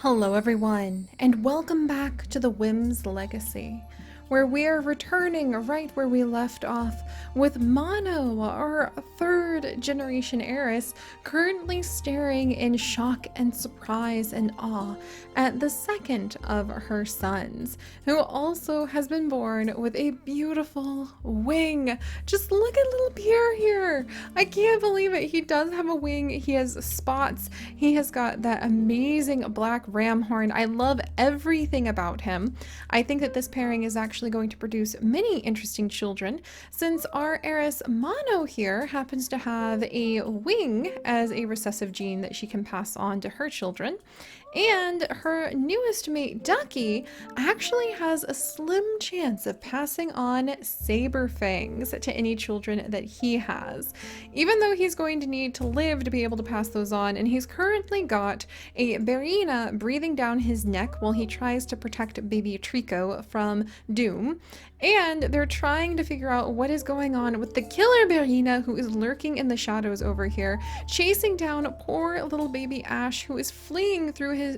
Hello everyone, and welcome back to the Whims Legacy, where we're returning right where we left off with Mono, our third generation heiress, currently staring in shock and surprise and awe at the second of her sons, who also has been born with a beautiful wing. Just look at little Pierre here. I can't believe it. He does have a wing. He has spots. He has got that amazing black ram horn. I love everything about him. I think that this pairing is actually going to produce many interesting children, since our heiress Mono here happens to have a wing as a recessive gene that she can pass on to her children. And her newest mate, Ducky, actually has a slim chance of passing on saber fangs to any children that he has, even though he's going to need to live to be able to pass those on. And he's currently got a Berina breathing down his neck while he tries to protect baby Trico from doom. And they're trying to figure out what is going on with the killer Berina, who is lurking in the shadows over here, chasing down poor little baby Ash, who is fleeing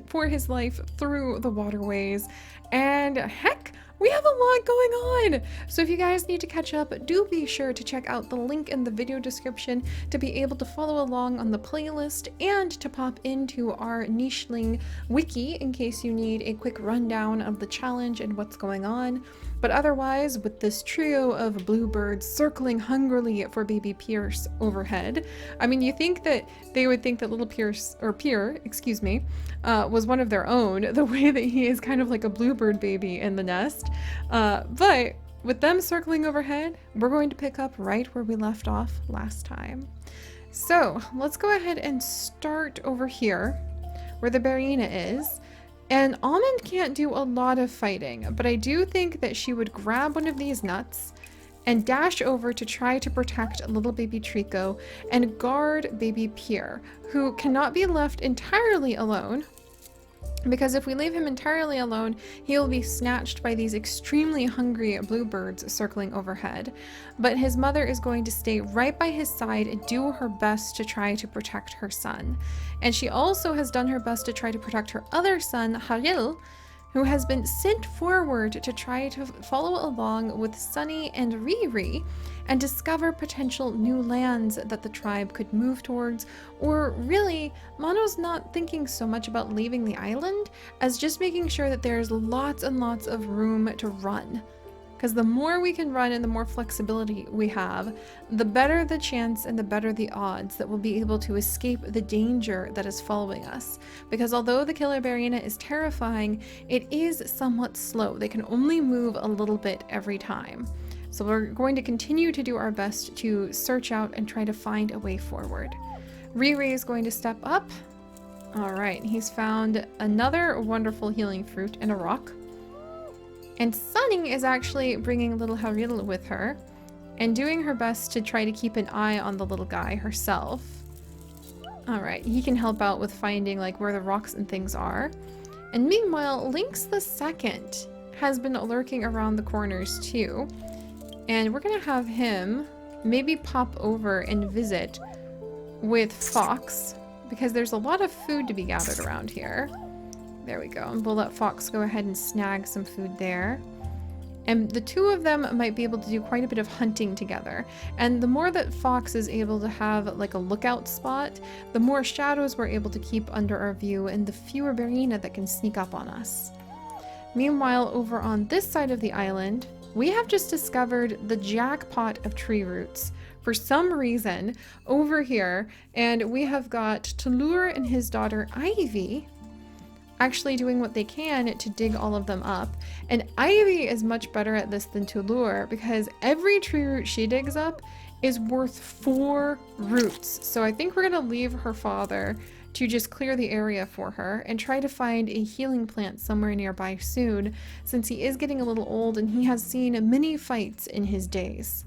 for his life through the waterways. And heck, we have a lot going on! So if you guys need to catch up, do be sure to check out the link in the video description to be able to follow along on the playlist and to pop into our Nicheling wiki in case you need a quick rundown of the challenge and what's going on. But otherwise, with this trio of bluebirds circling hungrily for baby Pierce overhead, I mean, you think that they would think that little Pierre, excuse me, was one of their own, the way that he is kind of like a bluebird baby in the nest. But with them circling overhead, we're going to pick up right where we left off last time. So let's go ahead and start over here where the Berina is. And Almond can't do a lot of fighting, but I do think that she would grab one of these nuts and dash over to try to protect little baby Trico and guard baby Pierre, who cannot be left entirely alone, because if we leave him entirely alone, he will be snatched by these extremely hungry bluebirds circling overhead. But his mother is going to stay right by his side and do her best to try to protect her son. And she also has done her best to try to protect her other son, Haril, who has been sent forward to try to follow along with Sunny and Riri and discover potential new lands that the tribe could move towards. Or really, Mono's not thinking so much about leaving the island as just making sure that there's lots and lots of room to run. Because the more we can run and the more flexibility we have, the better the chance and the better the odds that we'll be able to escape the danger that is following us. Because although the killer Berina is terrifying, it is somewhat slow. They can only move a little bit every time. So we're going to continue to do our best to search out and try to find a way forward. Riri is going to step up. All right, he's found another wonderful healing fruit and a rock. And Sunny is actually bringing little Haril with her and doing her best to try to keep an eye on the little guy herself. All right, he can help out with finding like where the rocks and things are. And meanwhile, Lynx the Second has been lurking around the corners too. And we're gonna have him maybe pop over and visit with Fox, because there's a lot of food to be gathered around here. There we go. And we'll let Fox go ahead and snag some food there. And the two of them might be able to do quite a bit of hunting together. And the more that Fox is able to have like a lookout spot, the more shadows we're able to keep under our view and the fewer Berina that can sneak up on us. Meanwhile, over on this side of the island, we have just discovered the jackpot of tree roots for some reason over here. And we have got Talur and his daughter Ivy actually doing what they can to dig all of them up. And Ivy is much better at this than Talur, because every tree root she digs up is worth 4 roots. So I think we're gonna leave her father to just clear the area for her and try to find a healing plant somewhere nearby soon, since he is getting a little old and he has seen many fights in his days.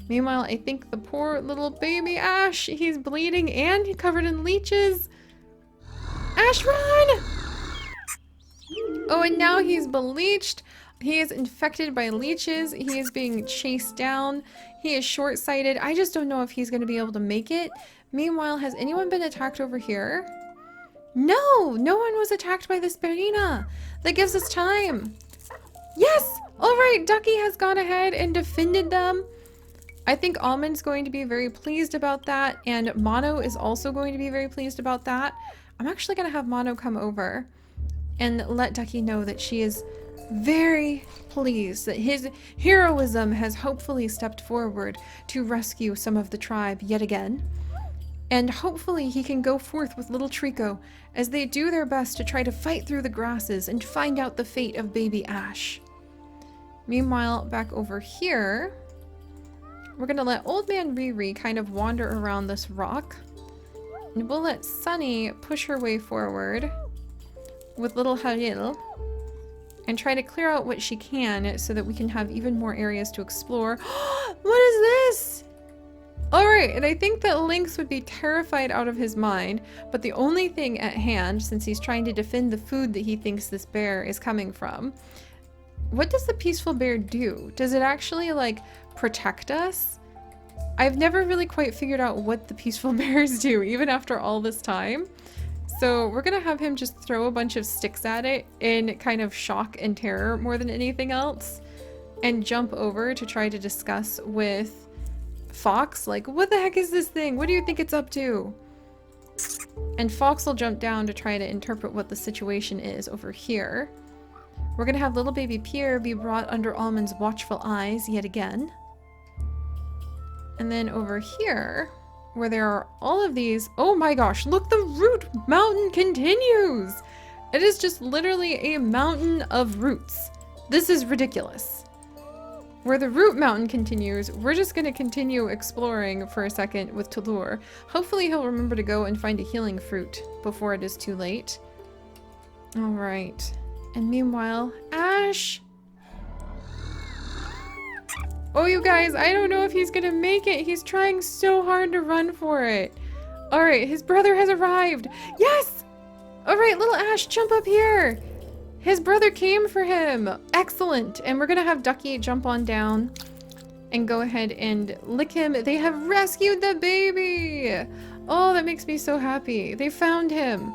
Meanwhile, I think the poor little baby Ash, he's bleeding and he's covered in leeches. Ash, run! Oh, and now he's bleached. He is infected by leeches. He is being chased down. He is short-sighted. I just don't know if he's going to be able to make it. Meanwhile, has anyone been attacked over here? No, no one was attacked by this Berina. That gives us time. Yes! All right, Ducky has gone ahead and defended them. I think Almond's going to be very pleased about that, and Mono is also going to be very pleased about that. I'm actually going to have Mono come over and let Ducky know that she is very pleased that his heroism has hopefully stepped forward to rescue some of the tribe yet again. And hopefully he can go forth with little Trico as they do their best to try to fight through the grasses and find out the fate of baby Ash. Meanwhile, back over here, we're gonna let Old Man Riri kind of wander around this rock. And we'll let Sunny push her way forward with little Haril and try to clear out what she can so that we can have even more areas to explore. What is this? Alright, and I think that Lynx would be terrified out of his mind, but the only thing at hand, since he's trying to defend the food that he thinks this bear is coming from, what does the peaceful bear do? Does it actually, like, protect us? I've never really quite figured out what the peaceful bears do, even after all this time. So we're gonna have him just throw a bunch of sticks at it in kind of shock and terror more than anything else, and jump over to try to discuss with Fox, like, what the heck is this thing? What do you think it's up to? And Fox will jump down to try to interpret what the situation is over here. We're gonna have little baby Pierre be brought under Almond's watchful eyes yet again. And then over here, where there are all of these, oh my gosh, look, the root mountain continues! It is just literally a mountain of roots. This is ridiculous. Where the root mountain continues, we're just gonna continue exploring for a second with Tulur. Hopefully he'll remember to go and find a healing fruit before it is too late. Alright. And meanwhile, Ash! Oh, you guys, I don't know if he's gonna make it. He's trying so hard to run for it. Alright, his brother has arrived. Yes! Alright, little Ash, jump up here. His brother came for him. Excellent. And we're gonna have Ducky jump on down and go ahead and lick him. They have rescued the baby. Oh, that makes me so happy. They found him.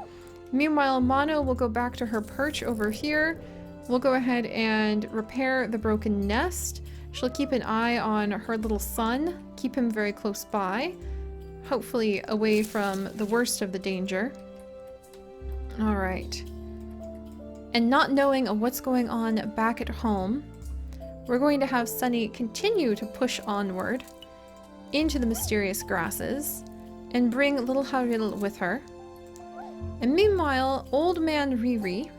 Meanwhile, Mono will go back to her perch over here. We'll go ahead and repair the broken nest. She'll keep an eye on her little son, keep him very close by, hopefully away from the worst of the danger. All right. And not knowing what's going on back at home, we're going to have Sunny continue to push onward into the mysterious grasses and bring little Haril with her. And meanwhile, Old Man Riri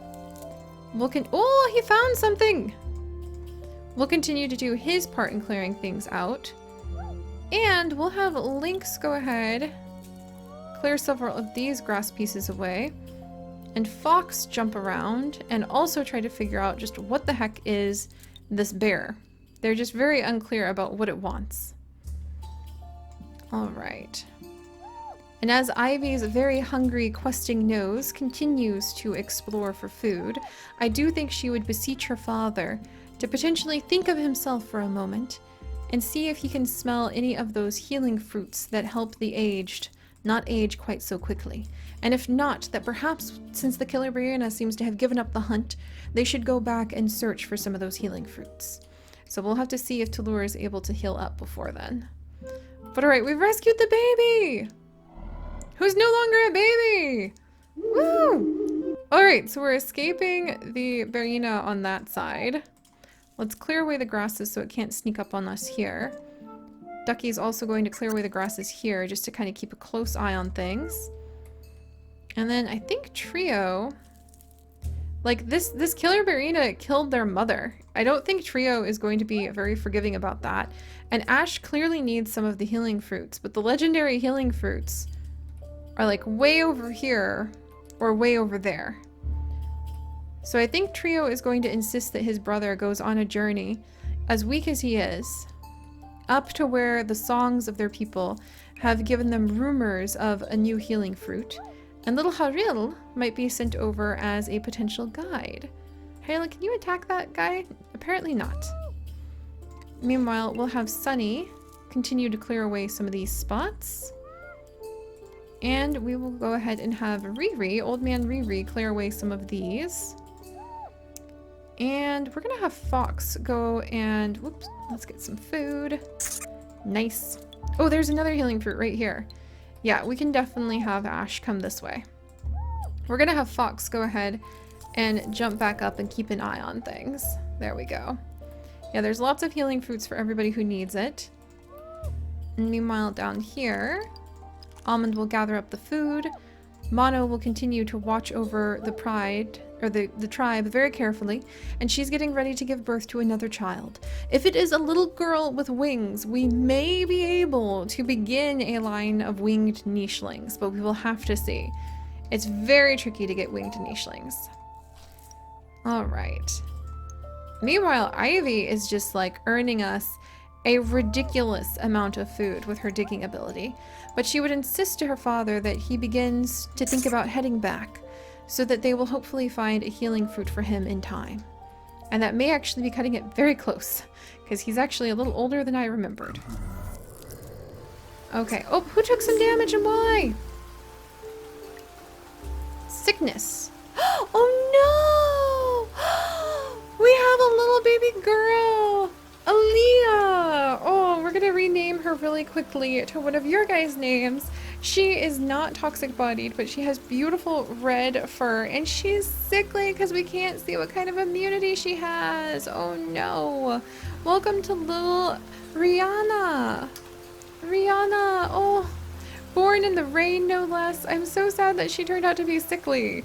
will oh, he found something! We'll continue to do his part in clearing things out. And we'll have Lynx go ahead, clear several of these grass pieces away, and Fox jump around and also try to figure out just what the heck is this bear. They're just very unclear about what it wants. Alright. And as Ivy's very hungry, questing nose continues to explore for food, I do think she would beseech her father to potentially think of himself for a moment and see if he can smell any of those healing fruits that help the aged not age quite so quickly. And if not, that perhaps, since the killer Brianna seems to have given up the hunt, they should go back and search for some of those healing fruits. So we'll have to see if Tulur is able to heal up before then. But alright, we've rescued the baby! Who's no longer a baby! Woo! Alright, so we're escaping the Barina on that side. Let's clear away the grasses so it can't sneak up on us here. Ducky's also going to clear away the grasses here just to kind of keep a close eye on things. And then I think Trio, like this killer Barina killed their mother. I don't think Trio is going to be very forgiving about that. And Ash clearly needs some of the healing fruits, but the legendary healing fruits are like way over here or way over there. So I think Trio is going to insist that his brother goes on a journey, as weak as he is, up to where the songs of their people have given them rumors of a new healing fruit, and little Haril might be sent over as a potential guide. Haril, can you attack that guy? Apparently not. Meanwhile, we'll have Sunny continue to clear away some of these spots. And we will go ahead and have Riri, Old Man Riri, clear away some of these. And we're gonna have Fox go and, whoops, let's get some food. Nice. Oh, there's another healing fruit right here. Yeah, we can definitely have Ash come this way. We're gonna have Fox go ahead and jump back up and keep an eye on things. There we go. Yeah, there's lots of healing fruits for everybody who needs it. And meanwhile, down here, Almond will gather up the food. Mono will continue to watch over the tribe very carefully, and she's getting ready to give birth to another child. If it is a little girl with wings, we may be able to begin a line of winged nichelings, but we will have to see. It's very tricky to get winged nichelings. All right. Meanwhile, Ivy is just like earning us a ridiculous amount of food with her digging ability, but she would insist to her father that he begins to think about heading back so that they will hopefully find a healing fruit for him in time. And that may actually be cutting it very close, because he's actually a little older than I remembered. Okay. Oh, who took some damage and why? Sickness. Oh no! We have a little baby girl! Aaliyah! Oh, we're gonna rename her really quickly to one of your guys' names. She is not toxic bodied, but she has beautiful red fur, and she's sickly because we can't see what kind of immunity she has. Oh no. Welcome to little Rihanna. Rihanna, oh, born in the rain no less. I'm so sad that she turned out to be sickly.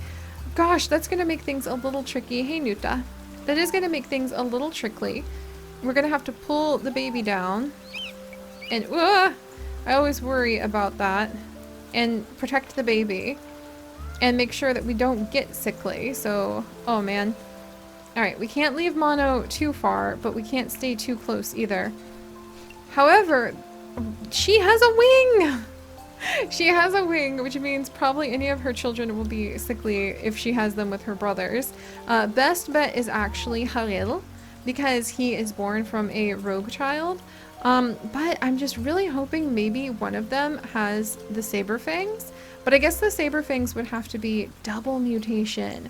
Gosh, that's gonna make things a little tricky. Hey, Nuta. That is gonna make things a little tricky. We're gonna have to pull the baby down. And, I always worry about that. And protect the baby. And make sure that we don't get sickly. So, oh man. Alright, we can't leave Mono too far, but we can't stay too close either. However, she has a wing! She has a wing, which means probably any of her children will be sickly if she has them with her brothers. Best bet is actually Halil, because he is born from a rogue child. But I'm just really hoping maybe one of them has the saber fangs. But I guess the saber fangs would have to be double mutation.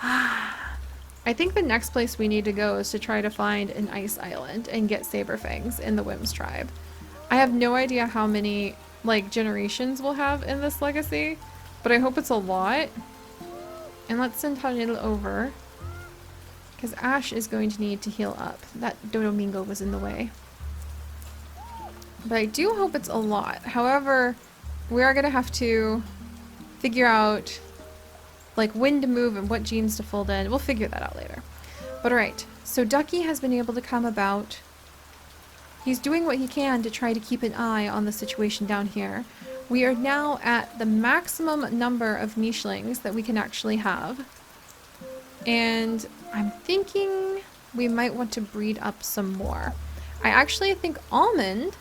I think the next place we need to go is to try to find an ice island and get saber fangs in the Whims tribe. I have no idea how many like generations we'll have in this legacy, but I hope it's a lot. And let's send Halil over, because Ash is going to need to heal up. That Domingo was in the way. But I do hope it's a lot. However, we are going to have to figure out like when to move and what genes to fold in. We'll figure that out later. But alright, so Ducky has been able to come about. He's doing what he can to try to keep an eye on the situation down here. We are now at the maximum number of nichelings that we can actually have. And I'm thinking we might want to breed up some more. I actually think Almond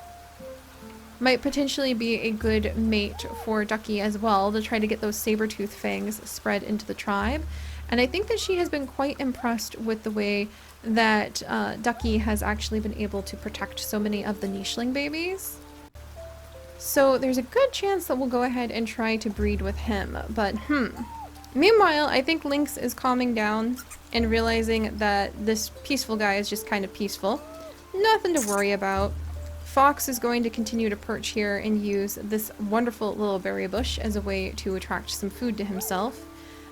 might potentially be a good mate for Ducky as well, to try to get those saber-tooth fangs spread into the tribe. And I think that she has been quite impressed with the way that Ducky has actually been able to protect so many of the nicheling babies. So there's a good chance that we'll go ahead and try to breed with him, but Meanwhile, I think Lynx is calming down and realizing that this peaceful guy is just kind of peaceful. Nothing to worry about. Fox is going to continue to perch here and use this wonderful little berry bush as a way to attract some food to himself.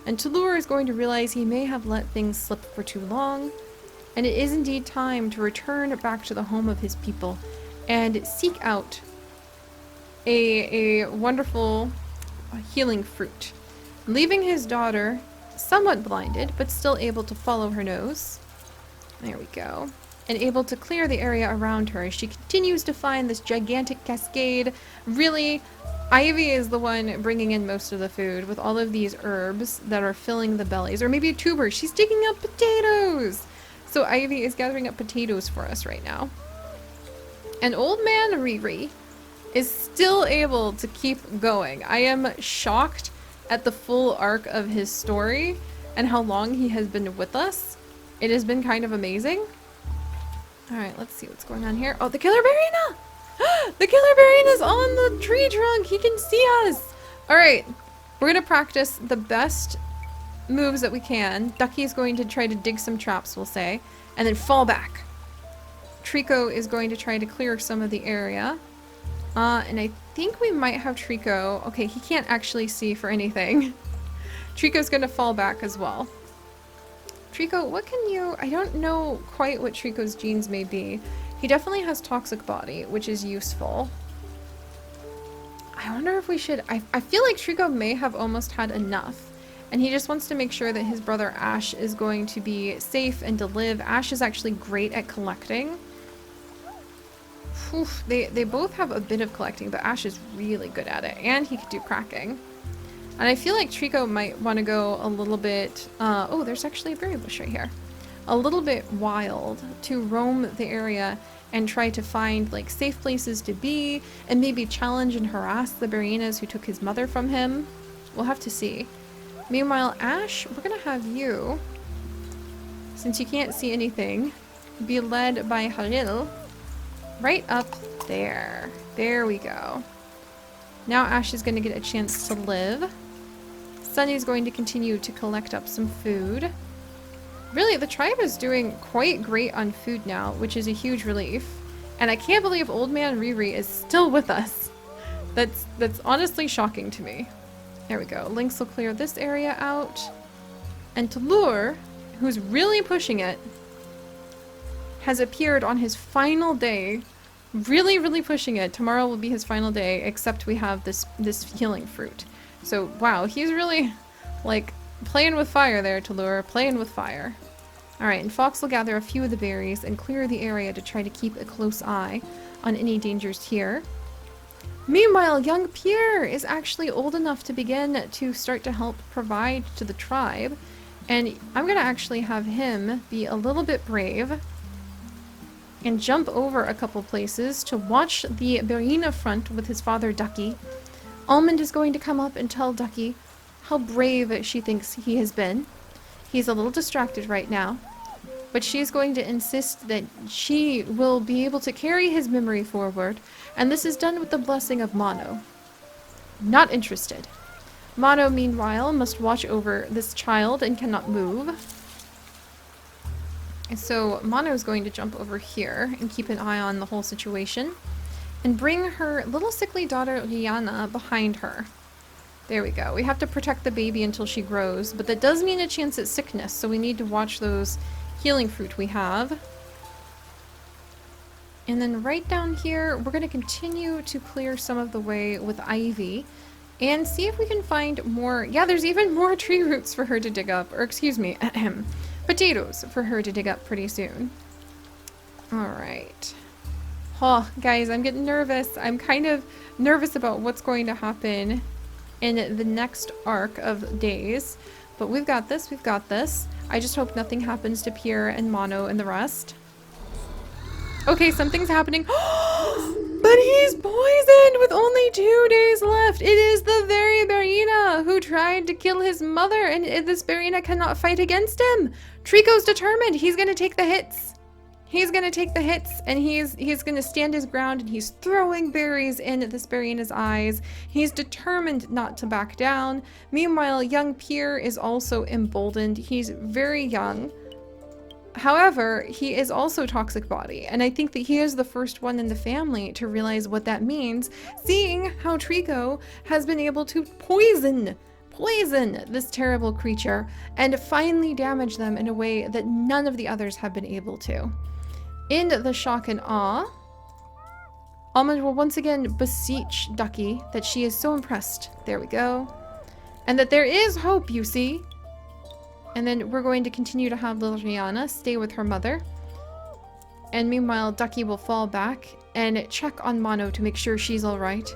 And Talur is going to realize he may have let things slip for too long, and it is indeed time to return back to the home of his people and seek out a wonderful healing fruit. Leaving his daughter somewhat blinded, but still able to follow her nose. There we go. And able to clear the area around her as she continues to find this gigantic cascade. Really, Ivy is the one bringing in most of the food with all of these herbs that are filling the bellies. Or maybe tubers. She's digging up potatoes! So Ivy is gathering up potatoes for us right now. And Old Man Riri is still able to keep going. I am shocked at the full arc of his story and how long he has been with us. It has been kind of amazing. Alright, let's see what's going on here. Oh, the killer Barina! The killer bear is on the tree trunk. He can see us. All right, we're gonna practice the best moves that we can. Ducky's going to try to dig some traps, we'll say, and then fall back. Trico is going to try to clear some of the area. And I think we might have Trico. Okay, he can't actually see for anything. Trico's gonna fall back as well. Trico, what can you... I don't know quite what Trico's genes may be. He definitely has toxic body, which is useful. I wonder if we should... I feel like Trico may have almost had enough. And he just wants to make sure that his brother Ash is going to be safe and to live. Ash is actually great at collecting. Oof, they both have a bit of collecting, but Ash is really good at it. And he could do cracking. And I feel like Trico might want to go a little bit... oh, there's actually a berry bush right here. A little bit wild to roam the area and try to find like safe places to be and maybe challenge and harass the Barinas who took his mother from him. We'll have to see. Meanwhile, Ash, we're gonna have you, since you can't see anything, be led by Halil right up there. There we go. Now Ash is gonna get a chance to live. Sunny's going to continue to collect up some food. Really, the tribe is doing quite great on food now, which is a huge relief. And I can't believe Old Man Riri is still with us. That's honestly shocking to me. There we go. Lynx will clear this area out. And Talur, who's really pushing it, has appeared on his final day. Really, really pushing it. Tomorrow will be his final day, except we have this healing fruit. So, wow, he's really, like... playing with fire there, Talur. Playing with fire. Alright, and Fox will gather a few of the berries and clear the area to try to keep a close eye on any dangers here. Meanwhile, young Pierre is actually old enough to begin to start to help provide to the tribe. And I'm going to actually have him be a little bit brave and jump over a couple places to watch the Berina front with his father Ducky. Almond is going to come up and tell Ducky how brave she thinks he has been. He's a little distracted right now, but she's going to insist that she will be able to carry his memory forward, and this is done with the blessing of Mono. Not interested. Mono, meanwhile, must watch over this child and cannot move. And so Mono is going to jump over here and keep an eye on the whole situation, and bring her little sickly daughter Rihanna behind her. There we go. We have to protect the baby until she grows, but that does mean a chance at sickness, so we need to watch those healing fruit we have. And then right down here, we're going to continue to clear some of the way with Ivy and see if we can find more. Yeah, there's even more tree roots for her to dig up, or excuse me, potatoes for her to dig up pretty soon. All right. Oh, guys, I'm getting nervous. I'm kind of nervous about what's going to happen in the next arc of days, but we've got this, we've got this. I just hope nothing happens to Pierre and Mono and the rest. Okay, something's happening. But he's poisoned with only 2 days left. It is the very Berina who tried to kill his mother, and this Berina cannot fight against him. Trico's determined. He's gonna take the hits. He's gonna take the hits, and he's gonna stand his ground, and he's throwing berries in this Berina's eyes. He's determined not to back down. Meanwhile, young Pierre is also emboldened. He's very young. However, he is also toxic body, and I think that he is the first one in the family to realize what that means, seeing how Trico has been able to poison this terrible creature and finally damage them in a way that none of the others have been able to. In the shock and awe, Almond will once again beseech Ducky that she is so impressed, there we go, and that there is hope, you see. And then we're going to continue to have little Rihanna stay with her mother. And meanwhile, Ducky will fall back and check on Mono to make sure she's alright.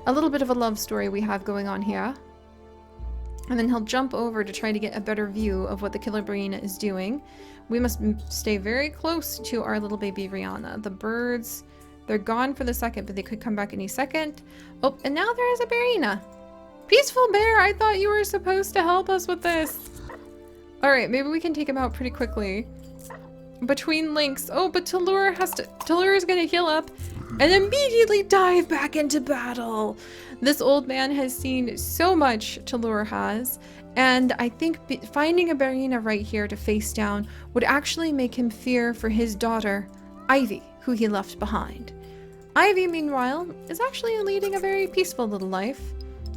A little bit of a love story we have going on here. And then he'll jump over to try to get a better view of what the killer Berina is doing. We must stay very close to our little baby Rihanna. The birds, they're gone for the second, but they could come back any second. Oh, and now there is a Berina. Peaceful Bear, I thought you were supposed to help us with this. Alright, maybe we can take him out pretty quickly. Between links. Oh, but Talur is gonna heal up. and immediately dive back into battle. This old man has seen so much Talur has, and I think finding a Barina right here to face down would actually make him fear for his daughter, Ivy, who he left behind. Ivy, meanwhile, is actually leading a very peaceful little life,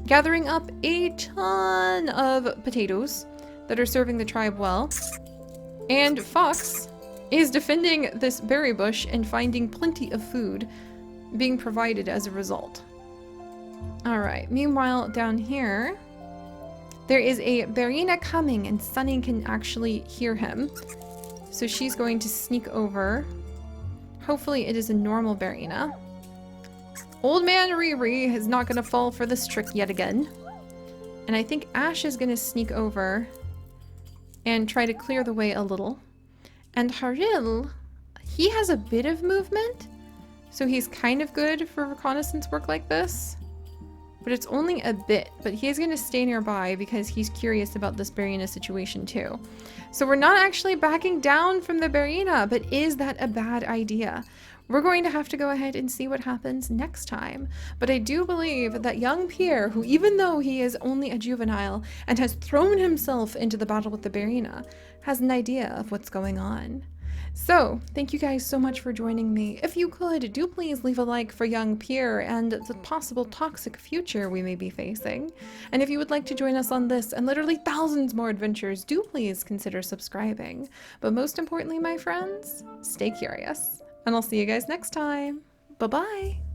gathering up a ton of potatoes that are serving the tribe well. And Fox is defending this berry bush and finding plenty of food being provided as a result. Alright, meanwhile, down here, there is a Barina coming, and Sunny can actually hear him. So she's going to sneak over. Hopefully it is a normal Barina. Old man Riri is not going to fall for this trick yet again. And I think Ash is going to sneak over and try to clear the way a little. And Haril, he has a bit of movement, so he's kind of good for reconnaissance work like this. But it's only a bit, but he's going to stay nearby because he's curious about this Barina situation too. So we're not actually backing down from the Barina, but is that a bad idea? We're going to have to go ahead and see what happens next time. But I do believe that young Pierre, who even though he is only a juvenile and has thrown himself into the battle with the Barina, has an idea of what's going on. So, thank you guys so much for joining me. If you could, do please leave a like for young Pierre and the possible toxic future we may be facing. And if you would like to join us on this and literally thousands more adventures, do please consider subscribing. But most importantly, my friends, stay curious. And I'll see you guys next time. Bye-bye.